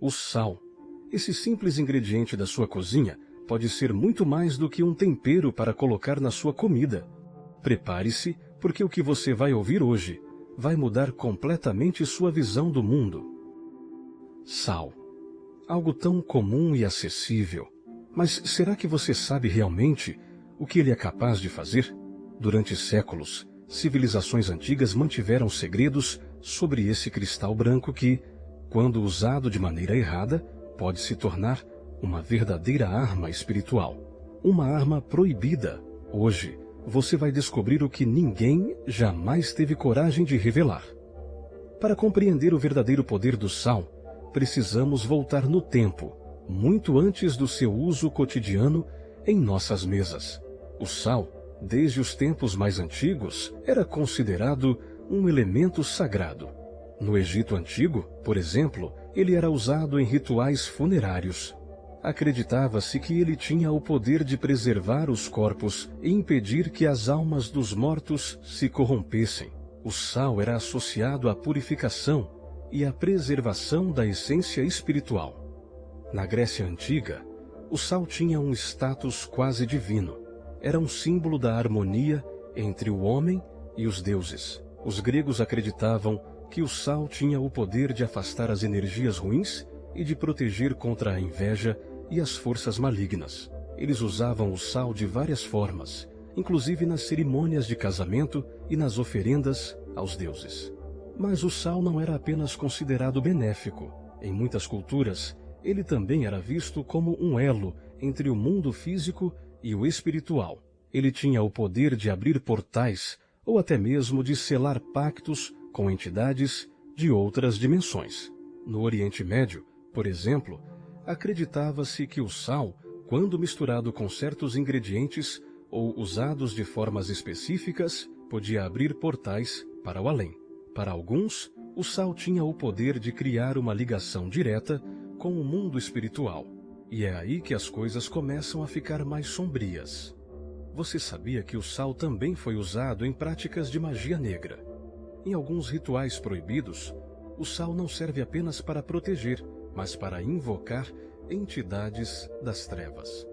o sal. Esse simples ingrediente da sua cozinha pode ser muito mais do que um tempero para colocar na sua comida. Prepare-se, porque o que você vai ouvir hoje vai mudar completamente sua visão do mundo. Sal. Algo tão comum e acessível. Mas será que você sabe realmente o que ele é capaz de fazer? Durante séculos, civilizações antigas mantiveram segredos sobre esse cristal branco que, quando usado de maneira errada, pode se tornar uma verdadeira arma espiritual. Uma arma proibida. Hoje, você vai descobrir o que ninguém jamais teve coragem de revelar. Para compreender o verdadeiro poder do sal, precisamos voltar no tempo, muito antes do seu uso cotidiano em nossas mesas. O sal, desde os tempos mais antigos, era considerado um elemento sagrado. No Egito Antigo, por exemplo, ele era usado em rituais funerários. Acreditava-se que ele tinha o poder de preservar os corpos e impedir que as almas dos mortos se corrompessem. O sal era associado à purificação e à preservação da essência espiritual. Na Grécia Antiga, o sal tinha um status quase divino. Era um símbolo da harmonia entre o homem e os deuses. Os gregos acreditavam que o sal tinha o poder de afastar as energias ruins e de proteger contra a inveja e as forças malignas. Eles usavam o sal de várias formas, inclusive nas cerimônias de casamento e nas oferendas aos deuses. Mas o sal não era apenas considerado benéfico. Em muitas culturas, ele também era visto como um elo entre o mundo físico e o espiritual. Ele tinha o poder de abrir portais ou até mesmo de selar pactos com entidades de outras dimensões. No Oriente Médio, por exemplo, acreditava-se que o sal, quando misturado com certos ingredientes ou usados de formas específicas, podia abrir portais para o além. Para alguns, o sal tinha o poder de criar uma ligação direta com o mundo espiritual. E é aí que as coisas começam a ficar mais sombrias. Você sabia que o sal também foi usado em práticas de magia negra? Em alguns rituais proibidos, o sal não serve apenas para proteger, mas para invocar entidades das trevas.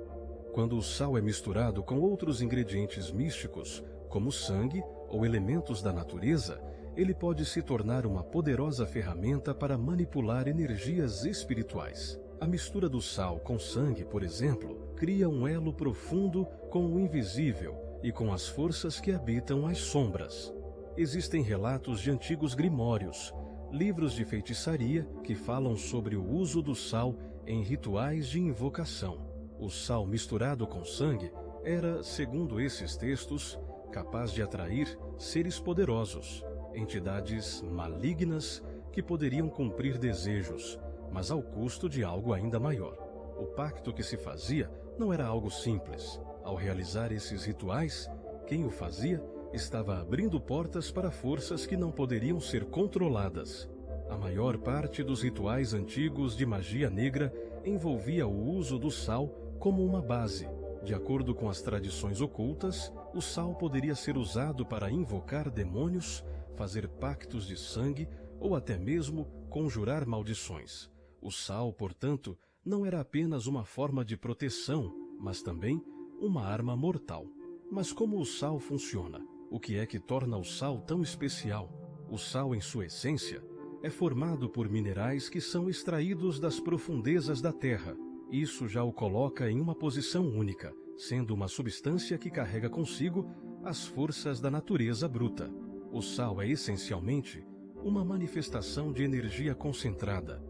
Quando o sal é misturado com outros ingredientes místicos, como sangue ou elementos da natureza, ele pode se tornar uma poderosa ferramenta para manipular energias espirituais. A mistura do sal com sangue, por exemplo, cria um elo profundo com o invisível e com as forças que habitam as sombras. Existem relatos de antigos grimórios, livros de feitiçaria que falam sobre o uso do sal em rituais de invocação. O sal misturado com sangue era, segundo esses textos, capaz de atrair seres poderosos, entidades malignas que poderiam cumprir desejos, mas ao custo de algo ainda maior. O pacto que se fazia não era algo simples. Ao realizar esses rituais, quem o fazia estava abrindo portas para forças que não poderiam ser controladas. A maior parte dos rituais antigos de magia negra envolvia o uso do sal como uma base. De acordo com as tradições ocultas, o sal poderia ser usado para invocar demônios, fazer pactos de sangue ou até mesmo conjurar maldições. O sal, portanto, não era apenas uma forma de proteção, mas também uma arma mortal. Mas como o sal funciona? O que é que torna o sal tão especial? O sal, em sua essência, é formado por minerais que são extraídos das profundezas da terra. Isso já o coloca em uma posição única, sendo uma substância que carrega consigo as forças da natureza bruta. O sal é essencialmente uma manifestação de energia concentrada,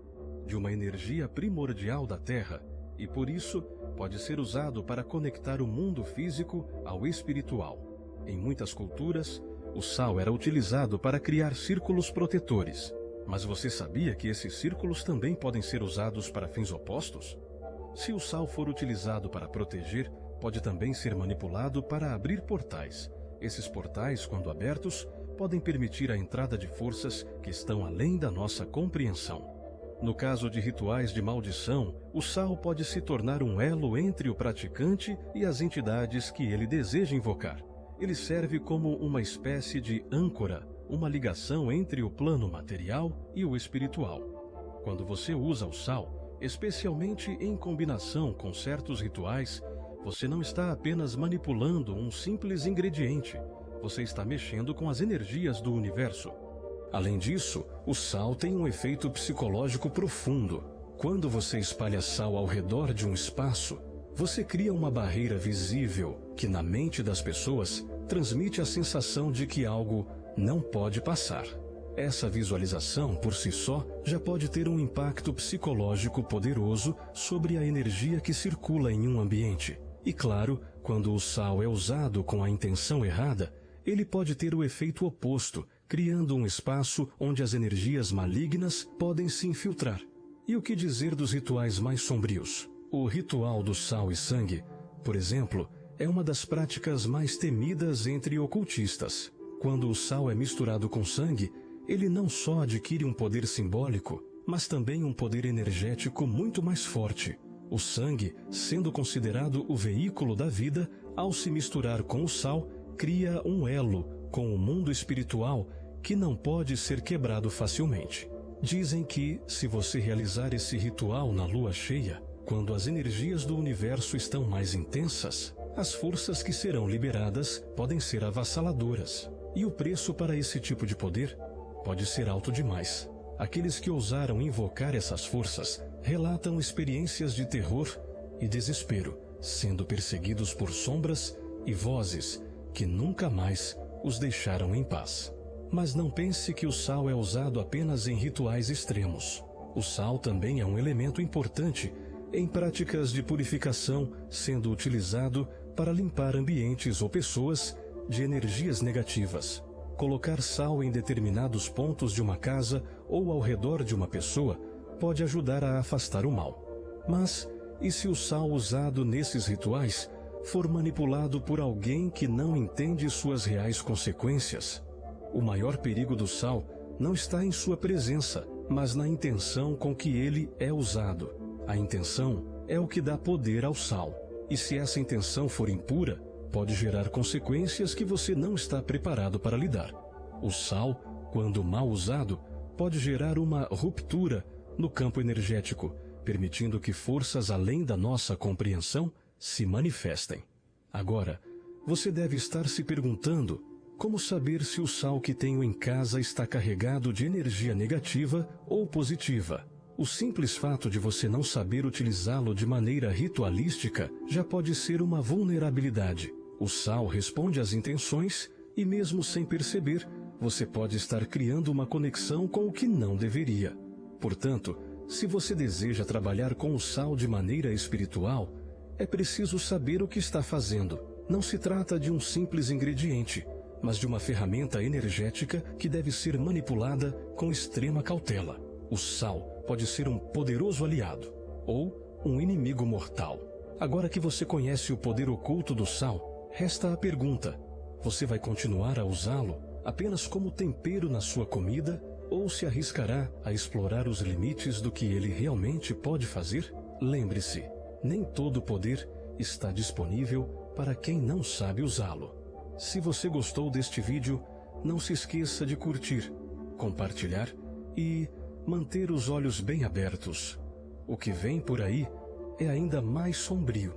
de uma energia primordial da Terra, e por isso pode ser usado para conectar o mundo físico ao espiritual. Em muitas culturas, o sal era utilizado para criar círculos protetores. Mas você sabia que esses círculos também podem ser usados para fins opostos? Se o sal for utilizado para proteger, pode também ser manipulado para abrir portais. Esses portais, quando abertos, podem permitir a entrada de forças que estão além da nossa compreensão. No caso de rituais de maldição, o sal pode se tornar um elo entre o praticante e as entidades que ele deseja invocar. Ele serve como uma espécie de âncora, uma ligação entre o plano material e o espiritual. Quando você usa o sal, especialmente em combinação com certos rituais, você não está apenas manipulando um simples ingrediente, você está mexendo com as energias do universo. Além disso, o sal tem um efeito psicológico profundo. Quando você espalha sal ao redor de um espaço, você cria uma barreira visível que, na mente das pessoas, transmite a sensação de que algo não pode passar. Essa visualização, por si só, já pode ter um impacto psicológico poderoso sobre a energia que circula em um ambiente. E claro, quando o sal é usado com a intenção errada, ele pode ter o efeito oposto, criando um espaço onde as energias malignas podem se infiltrar. E o que dizer dos rituais mais sombrios? O ritual do sal e sangue, por exemplo, é uma das práticas mais temidas entre ocultistas. Quando o sal é misturado com sangue, ele não só adquire um poder simbólico, mas também um poder energético muito mais forte. O sangue, sendo considerado o veículo da vida, ao se misturar com o sal, cria um elo com o mundo espiritual que não pode ser quebrado facilmente. Dizem que, se você realizar esse ritual na lua cheia, quando as energias do universo estão mais intensas, as forças que serão liberadas podem ser avassaladoras. E o preço para esse tipo de poder pode ser alto demais. Aqueles que ousaram invocar essas forças relatam experiências de terror e desespero, sendo perseguidos por sombras e vozes que nunca mais os deixaram em paz. Mas não pense que o sal é usado apenas em rituais extremos. O sal também é um elemento importante em práticas de purificação, sendo utilizado para limpar ambientes ou pessoas de energias negativas. Colocar sal em determinados pontos de uma casa ou ao redor de uma pessoa pode ajudar a afastar o mal. Mas, e se o sal usado nesses rituais for manipulado por alguém que não entende suas reais consequências? O maior perigo do sal não está em sua presença, mas na intenção com que ele é usado. A intenção é o que dá poder ao sal. E se essa intenção for impura, pode gerar consequências que você não está preparado para lidar. O sal, quando mal usado, pode gerar uma ruptura no campo energético, permitindo que forças além da nossa compreensão se manifestem. Agora, você deve estar se perguntando: como saber se o sal que tenho em casa está carregado de energia negativa ou positiva? O simples fato de você não saber utilizá-lo de maneira ritualística já pode ser uma vulnerabilidade. O sal responde às intenções e, mesmo sem perceber, você pode estar criando uma conexão com o que não deveria. Portanto, se você deseja trabalhar com o sal de maneira espiritual, é preciso saber o que está fazendo. Não se trata de um simples ingrediente, mas de uma ferramenta energética que deve ser manipulada com extrema cautela. O sal pode ser um poderoso aliado ou um inimigo mortal. Agora que você conhece o poder oculto do sal, resta a pergunta: você vai continuar a usá-lo apenas como tempero na sua comida ou se arriscará a explorar os limites do que ele realmente pode fazer? Lembre-se, nem todo poder está disponível para quem não sabe usá-lo. Se você gostou deste vídeo, não se esqueça de curtir, compartilhar e manter os olhos bem abertos. O que vem por aí é ainda mais sombrio.